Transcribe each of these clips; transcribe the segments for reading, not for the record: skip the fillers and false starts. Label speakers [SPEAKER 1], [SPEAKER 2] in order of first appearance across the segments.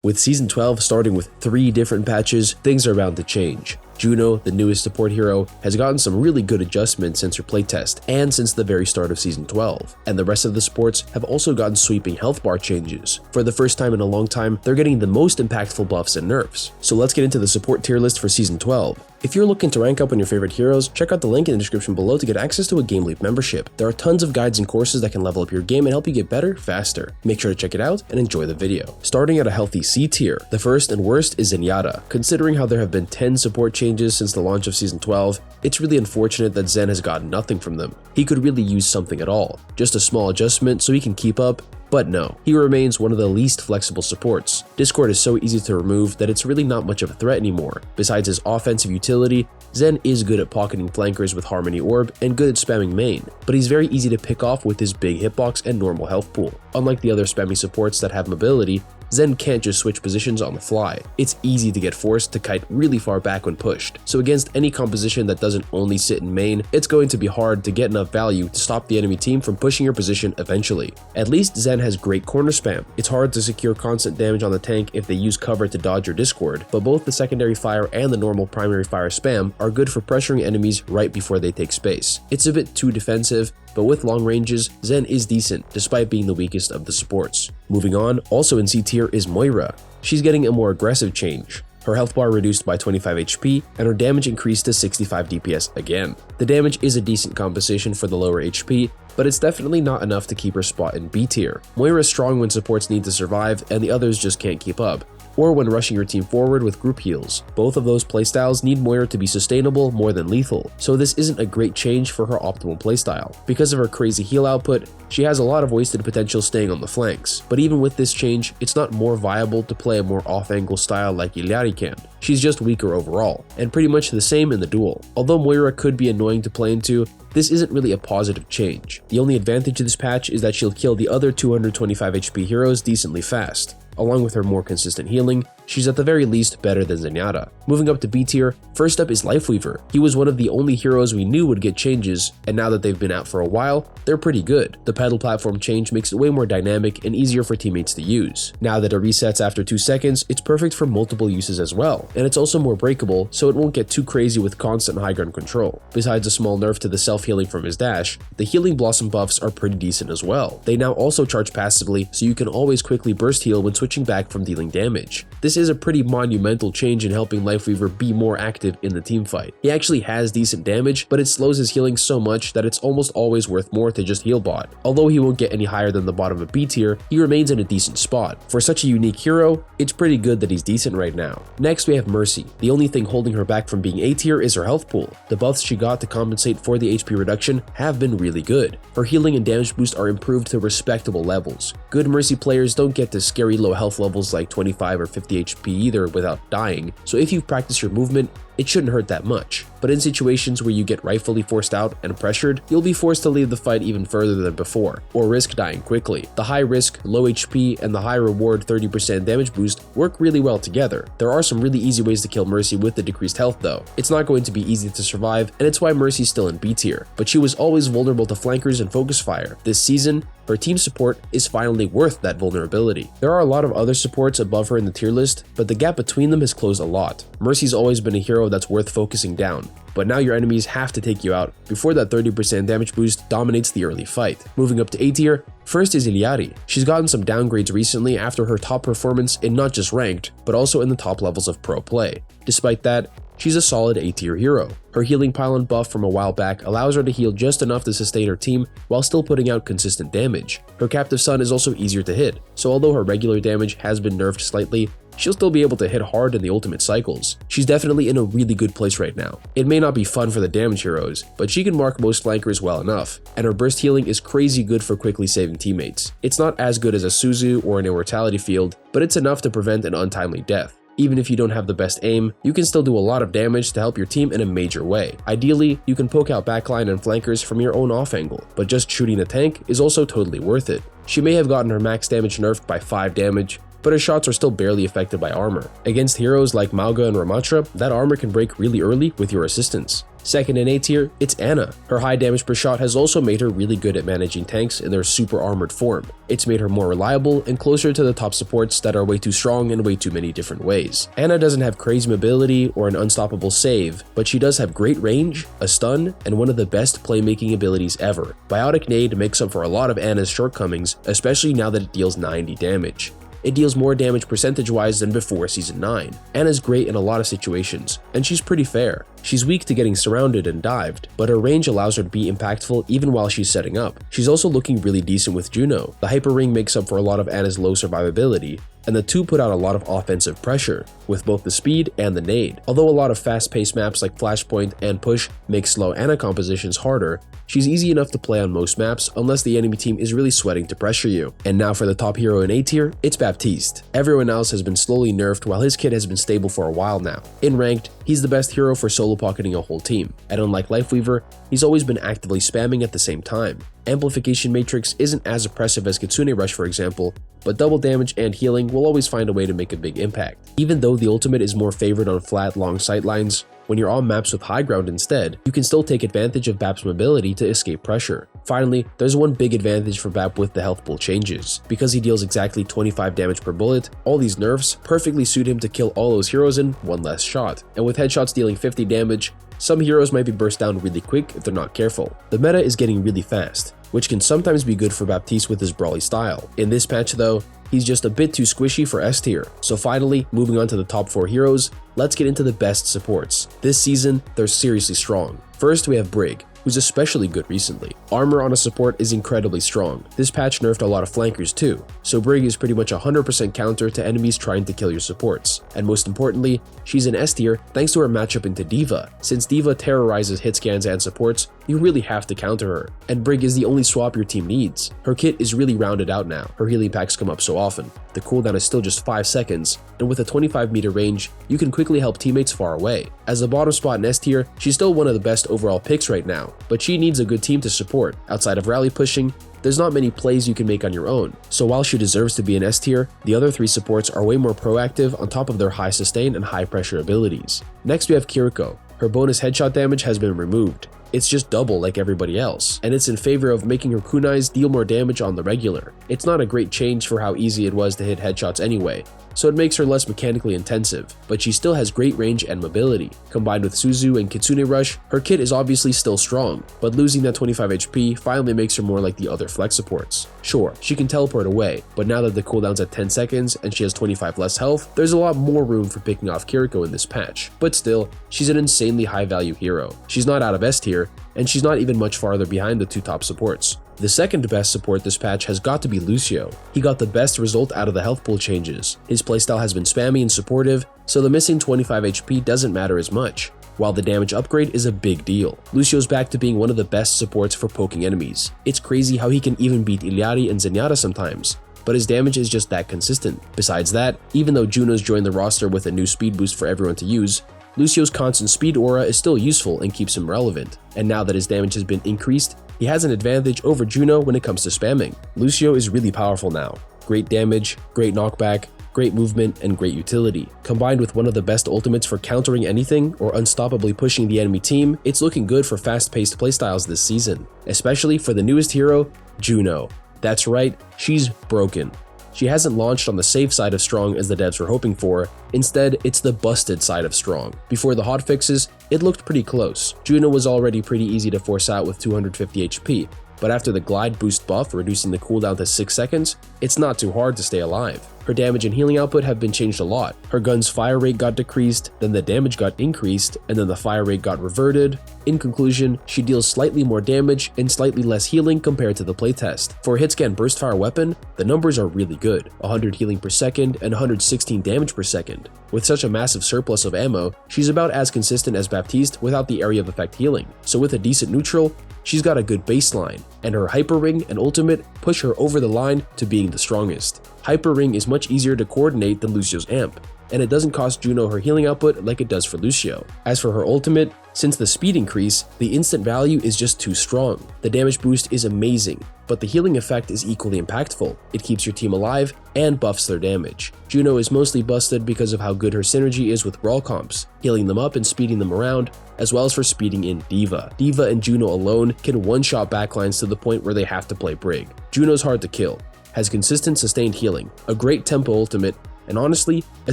[SPEAKER 1] With Season 12 starting with 3 different patches, things are bound to change. Juno, the newest support hero, has gotten some really good adjustments since her playtest and since the very start of Season 12, and the rest of the supports have also gotten sweeping health bar changes. For the first time in a long time, they're getting the most impactful buffs and nerfs. So let's get into the support tier list for Season 12. If you're looking to rank up on your favorite heroes, check out the link in the description below to get access to a GameLeap membership. There are tons of guides and courses that can level up your game and help you get better, faster. Make sure to check it out and enjoy the video. Starting at a healthy C tier, the first and worst is Zenyatta. Considering how there have been 10 support changes since the launch of Season 12, it's really unfortunate that Zen has gotten nothing from them. He could really use something at all, just a small adjustment so he can keep up. But no, he remains one of the least flexible supports. Discord is so easy to remove that it's really not much of a threat anymore. Besides his offensive utility, Zen is good at pocketing flankers with Harmony Orb and good at spamming main, but he's very easy to pick off with his big hitbox and normal health pool. Unlike the other spammy supports that have mobility, Zen can't just switch positions on the fly. It's easy to get forced to kite really far back when pushed, so against any composition that doesn't only sit in main, it's going to be hard to get enough value to stop the enemy team from pushing your position eventually. At least Zen has great corner spam. It's hard to secure constant damage on the tank if they use cover to dodge your Discord, but both the secondary fire and the normal primary fire spam are good for pressuring enemies right before they take space. It's a bit too defensive, but with long ranges, Zen is decent despite being the weakest of the supports. Moving on, also in C tier is Moira. She's getting a more aggressive change. Her health bar reduced by 25 HP, and her damage increased to 65 DPS again. The damage is a decent compensation for the lower HP, but it's definitely not enough to keep her spot in B tier. Moira is strong when supports need to survive and the others just can't keep up, or when rushing your team forward with group heals. Both of those playstyles need Moira to be sustainable more than lethal, so this isn't a great change for her optimal playstyle. Because of her crazy heal output, she has a lot of wasted potential staying on the flanks, but even with this change, it's not more viable to play a more off-angle style like Illari can. She's just weaker overall, and pretty much the same in the duel. Although Moira could be annoying to play into, this isn't really a positive change. The only advantage of this patch is that she'll kill the other 225 HP heroes decently fast. Along with her more consistent healing, she's at the very least better than Zenyatta. Moving up to B tier, first up is Lifeweaver. He was one of the only heroes we knew would get changes, and now that they've been out for a while, they're pretty good. The pedal platform change makes it way more dynamic and easier for teammates to use. Now that it resets after 2 seconds, it's perfect for multiple uses as well, and it's also more breakable, so it won't get too crazy with constant high ground control. Besides a small nerf to the self-healing from his dash, the healing blossom buffs are pretty decent as well. They now also charge passively, so you can always quickly burst heal when switching back from dealing damage. This is a pretty monumental change in helping Lifeweaver be more active in the team fight. He actually has decent damage, but it slows his healing so much that it's almost always worth more to just heal bot. Although he won't get any higher than the bottom of B tier, he remains in a decent spot. For such a unique hero, it's pretty good that he's decent right now. Next we have Mercy. The only thing holding her back from being A tier is her health pool. The buffs she got to compensate for the HP reduction have been really good. Her healing and damage boost are improved to respectable levels. Good Mercy players don't get to scary low health levels like 25 or 50 HP either without dying, so if you've practiced your movement, it shouldn't hurt that much. But in situations where you get rightfully forced out and pressured, you'll be forced to leave the fight even further than before, or risk dying quickly. The high risk, low HP, and the high reward 30% damage boost work really well together. There are some really easy ways to kill Mercy with the decreased health though. It's not going to be easy to survive, and it's why Mercy's still in B tier, but she was always vulnerable to flankers and focus fire. This season, her team support is finally worth that vulnerability. There are a lot of other supports above her in the tier list, but the gap between them has closed a lot. Mercy's always been a hero that's worth focusing down, but now your enemies have to take you out before that 30% damage boost dominates the early fight. Moving up to A tier, first is Illari. She's gotten some downgrades recently after her top performance in not just ranked, but also in the top levels of pro play. Despite that, she's a solid A tier hero. Her healing pylon buff from a while back allows her to heal just enough to sustain her team while still putting out consistent damage. Her captive sun is also easier to hit, so although her regular damage has been nerfed slightly, she'll still be able to hit hard in the ultimate cycles. She's definitely in a really good place right now. It may not be fun for the damage heroes, but she can mark most flankers well enough, and her burst healing is crazy good for quickly saving teammates. It's not as good as a Suzu or an immortality field, but it's enough to prevent an untimely death. Even if you don't have the best aim, you can still do a lot of damage to help your team in a major way. Ideally, you can poke out backline and flankers from your own off angle, but just shooting a tank is also totally worth it. She may have gotten her max damage nerfed by 5 damage, but her shots are still barely affected by armor. Against heroes like Mauga and Ramatra, that armor can break really early with your assistance. Second in A tier, it's Ana. Her high damage per shot has also made her really good at managing tanks in their super armored form. It's made her more reliable and closer to the top supports that are way too strong in way too many different ways. Ana doesn't have crazy mobility or an unstoppable save, but she does have great range, a stun, and one of the best playmaking abilities ever. Biotic Nade makes up for a lot of Ana's shortcomings, especially now that it deals 90 damage. It deals more damage percentage-wise than before Season 9. Ana's great in a lot of situations, and she's pretty fair. She's weak to getting surrounded and dived, but her range allows her to be impactful even while she's setting up. She's also looking really decent with Juno. The Hyper Ring makes up for a lot of Ana's low survivability, and the two put out a lot of offensive pressure, with both the speed and the nade. Although a lot of fast-paced maps like Flashpoint and Push make slow Ana compositions harder, she's easy enough to play on most maps unless the enemy team is really sweating to pressure you. And now for the top hero in A tier, it's Baptiste. Everyone else has been slowly nerfed while his kit has been stable for a while now. In ranked, he's the best hero for solo pocketing a whole team, and unlike Lifeweaver, he's always been actively spamming at the same time. Amplification Matrix isn't as oppressive as Kitsune Rush for example, but double damage and healing will always find a way to make a big impact. Even though the ultimate is more favored on flat, long sightlines, when you're on maps with high ground instead, you can still take advantage of Bap's mobility to escape pressure. Finally, there's one big advantage for Bap with the health pool changes. Because he deals exactly 25 damage per bullet, all these nerfs perfectly suit him to kill all those heroes in one less shot. And with headshots dealing 50 damage, some heroes might be burst down really quick if they're not careful. The meta is getting really fast, which can sometimes be good for Baptiste with his brawly style. In this patch though, he's just a bit too squishy for S tier. So finally, moving on to the top 4 heroes, let's get into the best supports. This season, they're seriously strong. First, we have Brig, who's especially good recently. Armor on a support is incredibly strong. This patch nerfed a lot of flankers too, so Brig is pretty much 100% counter to enemies trying to kill your supports. And most importantly, she's in S tier thanks to her matchup into D.Va. Since D.Va terrorizes hit scans and supports, you really have to counter her, and Brig is the only swap your team needs. Her kit is really rounded out now. Her healing packs come up so often. The cooldown is still just 5 seconds, and with a 25 meter range, you can quickly help teammates far away. As the bottom spot in S tier, she's still one of the best overall picks right now, but she needs a good team to support. Outside of rally pushing, there's not many plays you can make on your own, so while she deserves to be an S tier, the other 3 supports are way more proactive on top of their high sustain and high pressure abilities. Next we have Kiriko. Her bonus headshot damage has been removed. It's just double like everybody else, and it's in favor of making her kunais deal more damage on the regular. It's not a great change for how easy it was to hit headshots anyway, so it makes her less mechanically intensive, but she still has great range and mobility. Combined with Suzu and Kitsune Rush, her kit is obviously still strong, but losing that 25 HP finally makes her more like the other flex supports. Sure, she can teleport away, but now that the cooldown's at 10 seconds and she has 25 less health, there's a lot more room for picking off Kiriko in this patch. But still, she's an insanely high value hero. She's not out of S tier, and she's not even much farther behind the 2 top supports. The second best support this patch has got to be Lucio. He got the best result out of the health pool changes. His playstyle has been spammy and supportive, so the missing 25 HP doesn't matter as much, while the damage upgrade is a big deal. Lucio's back to being one of the best supports for poking enemies. It's crazy how he can even beat Iliari and Zenyatta sometimes, but his damage is just that consistent. Besides that, even though Juno's joined the roster with a new speed boost for everyone to use, Lucio's constant speed aura is still useful and keeps him relevant, and now that his damage has been increased, he has an advantage over Juno when it comes to spamming. Lucio is really powerful now. Great damage, great knockback, great movement, and great utility. Combined with one of the best ultimates for countering anything or unstoppably pushing the enemy team, it's looking good for fast-paced playstyles this season, especially for the newest hero, Juno. That's right, she's broken. She hasn't launched on the safe side of strong as the devs were hoping for. Instead, it's the busted side of strong. Before the hotfixes, it looked pretty close. Juno was already pretty easy to force out with 250 HP, but after the glide boost buff reducing the cooldown to 6 seconds, it's not too hard to stay alive. Her damage and healing output have been changed a lot. Her gun's fire rate got decreased, then the damage got increased, and then the fire rate got reverted. In conclusion, she deals slightly more damage and slightly less healing compared to the playtest. For a hitscan burst fire weapon, the numbers are really good, 100 healing per second and 116 damage per second. With such a massive surplus of ammo, she's about as consistent as Baptiste without the area of effect healing. So with a decent neutral, she's got a good baseline, and her Hyper Ring and ultimate push her over the line to being the strongest. Hyper Ring is much easier to coordinate than Lucio's amp. and it doesn't cost Juno her healing output like it does for Lucio. As for her ultimate, since the speed increase, the instant value is just too strong. The damage boost is amazing, but the healing effect is equally impactful. It keeps your team alive and buffs their damage. Juno is mostly busted because of how good her synergy is with Brawl comps, healing them up and speeding them around, as well as for speeding in D.Va. D.Va and Juno alone can one-shot backlines to the point where they have to play Brig. Juno's hard to kill, has consistent sustained healing, a great tempo ultimate, and honestly, a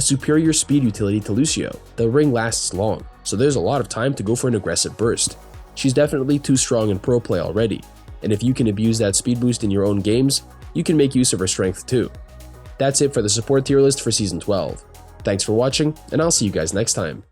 [SPEAKER 1] superior speed utility to Lucio. The ring lasts long, so there's a lot of time to go for an aggressive burst. She's definitely too strong in pro play already, and if you can abuse that speed boost in your own games, you can make use of her strength too. That's it for the support tier list for Season 12. Thanks for watching, and I'll see you guys next time.